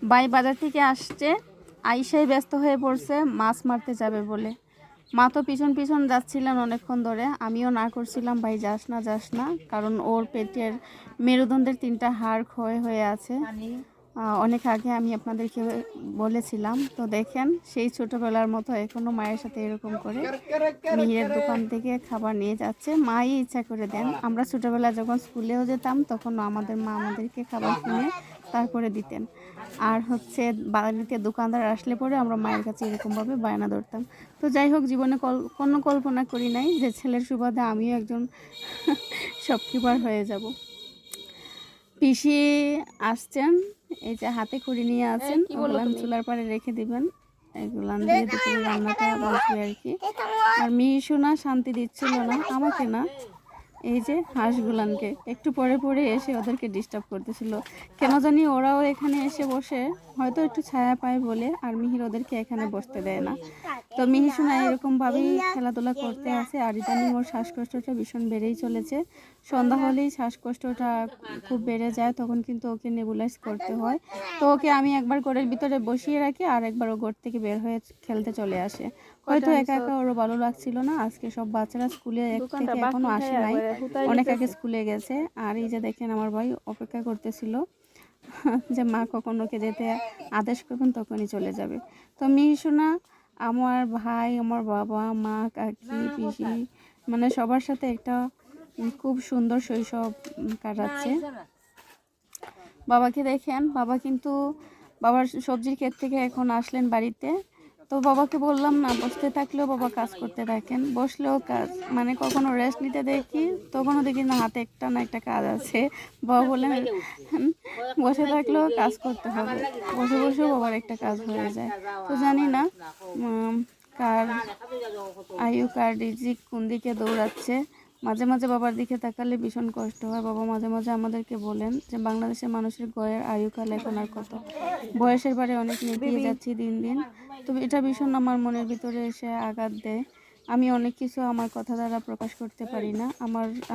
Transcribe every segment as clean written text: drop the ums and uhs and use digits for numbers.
ভাই বাজার থেকে আসছে, আইসাই ব্যস্ত হয়ে পড়ছে মাছ মারতে যাবে বলে। মা তো পিছন পিছন যাচ্ছিলেন অনেকক্ষণ ধরে, আমিও না করছিলাম ভাই যাস না, কারণ ওর পেটের মেরুদণ্ডের 3টা হাড় ক্ষয় হয়ে আছে। অনেক আগে আমি আপনাদেরকে বলেছিলাম। তো দেখেন সেই ছোটোবেলার মতো এখনও মায়ের সাথে এরকম করে মিহিরের দোকান থেকে খাবার নিয়ে যাচ্ছে। মাই ইচ্ছা করে দেন। আমরা ছোটোবেলা যখন স্কুলেও যেতাম তখন আমাদের মা আমাদেরকে খাবার কিনে তারপরে দিতেন। আর হচ্ছে বাড়িতে দোকানদার আসলে পরে আমরা মায়ের কাছে এরকমভাবে বায়না ধরতাম। তো যাই হোক, জীবনে কোনো কল্পনা করি নাই যে ছেলের সুবাদে আমিও একজন শপকিপার হয়ে যাব। পিসি আসছেন, এই যে হাতে খড়ি নিয়ে আছেন, ওগুলান চুলার পাড়ে রেখে দিবেন। এগুলান দিয়ে দুপুরে রান্নাটা বসবে আর কি। আর মিহিসোনা শান্তি দিচ্ছিল না, আমাকে না, এই যে হাঁসগুলানকে একটু পরে পরে এসে ওদেরকে ডিস্টার্ব করতেছিল। কেন জানি ওরাও এখানে এসে বসে, হয়তো একটু ছায়া পায় বলে, আর মিহির ওদেরকে এখানে বসতে দেয় না। তো মিহিসোনা এরকমভাবেই খেলাধুলা করতে আছে। আর ইদানিং ওর শ্বাসকষ্টটা ভীষণ বেড়েই চলেছে। সন্ধ্যা হলেই শ্বাসকষ্টটা খুব বেড়ে যায়, তখন কিন্তু ওকে নেবুলাইজ করতে হয়। তো ওকে আমি একবার ঘরের ভিতরে বসিয়ে রাখি, আর একবার ও ঘর থেকে বের হয়ে খেলতে চলে আসে। হয়তো একা একা ওরও ভালো লাগছিল না। আজকে সব বাচ্চারা স্কুলে থেকে এখনো আসে নাই, অনেক আগে স্কুলে গেছে। আর এই যে দেখেন আমার ভাই অপেক্ষা করতেছিল যে মা কখন ওকে যেতে আদেশ করবেন তখনই চলে যাবে। তো মিহিসোনা আমার ভাই, আমার বাবা, মা, কাকি, পিসি, মানে সবার সাথে একটা খুব সুন্দর শৈশব কাটাচ্ছে। বাবাকে দেখেন, বাবা কিন্তু বাবার সবজির ক্ষেত থেকে এখন আসলেন বাড়িতে। তো বাবাকে বললাম না বসতে থাকলেও বাবা কাজ করতে থাকেন, বসলেও কাজ, মানে কখনো রেস্ট নিতে দেখি, তখনও দেখি না হাতে একটা না একটা কাজ আছে। বাবা বললেন বসে থাকলেও কাজ করতে হবে, বসে বসেও বাবার একটা কাজ হয়ে যায়। তো জানি না কার আয়ু কার রিজিক কোন দিকে দৌড়াচ্ছে। মাঝে মাঝে বাবার দিকে তাকালে ভীষণ কষ্ট হয়। বাবা মাঝে মাঝে আমাদেরকে বলেন যে বাংলাদেশের মানুষের গয়ের আয়ুকাল এখন আর কত, বয়সের বারে অনেক এগিয়ে যাচ্ছি দিন দিন। তো এটা ভীষণ আমার মনের ভিতরে এসে আঘাত দেয়। আমি অনেক কিছু আমার কথা দ্বারা প্রকাশ করতে পারি না।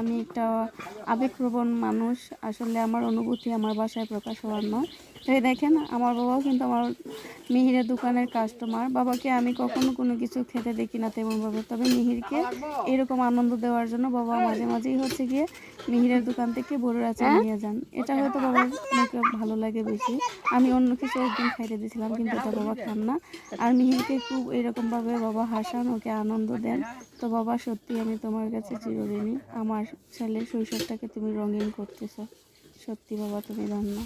আমি একটা আবেগপ্রবণ মানুষ, আসলে আমার অনুভূতি আমার ভাষায় প্রকাশ হওয়ার নয়। তাই দেখেন আমার বাবাও কিন্তু আমার মিহিরের দোকানের কাস্টমার। বাবাকে আমি কখনো কোনো কিছু খেতে দেখি না তেমনভাবে, তবে মিহিরকে এরকম আনন্দ দেওয়ার জন্য বাবা মাঝে মাঝেই হচ্ছে গিয়ে মিহিরের দোকান থেকে বড়ুর আচার নিয়ে যান। এটা হয়তো বাবার মুখে ভালো লাগে বেশি। আমি অন্য কিছু একদিন খাইতে দিয়েছিলাম, কিন্তু এটা বাবা খান না। আর মিহিরকে খুব এরকমভাবে বাবা হাসান, ওকে আনন্দ দেন। তো বাবা সত্যি আমি তোমার কাছে চিরঋণী, আমার ছেলের শৈশবটাকে তুমি রঙিন করতেছ। সত্যি বাবা তুমি ধন্য।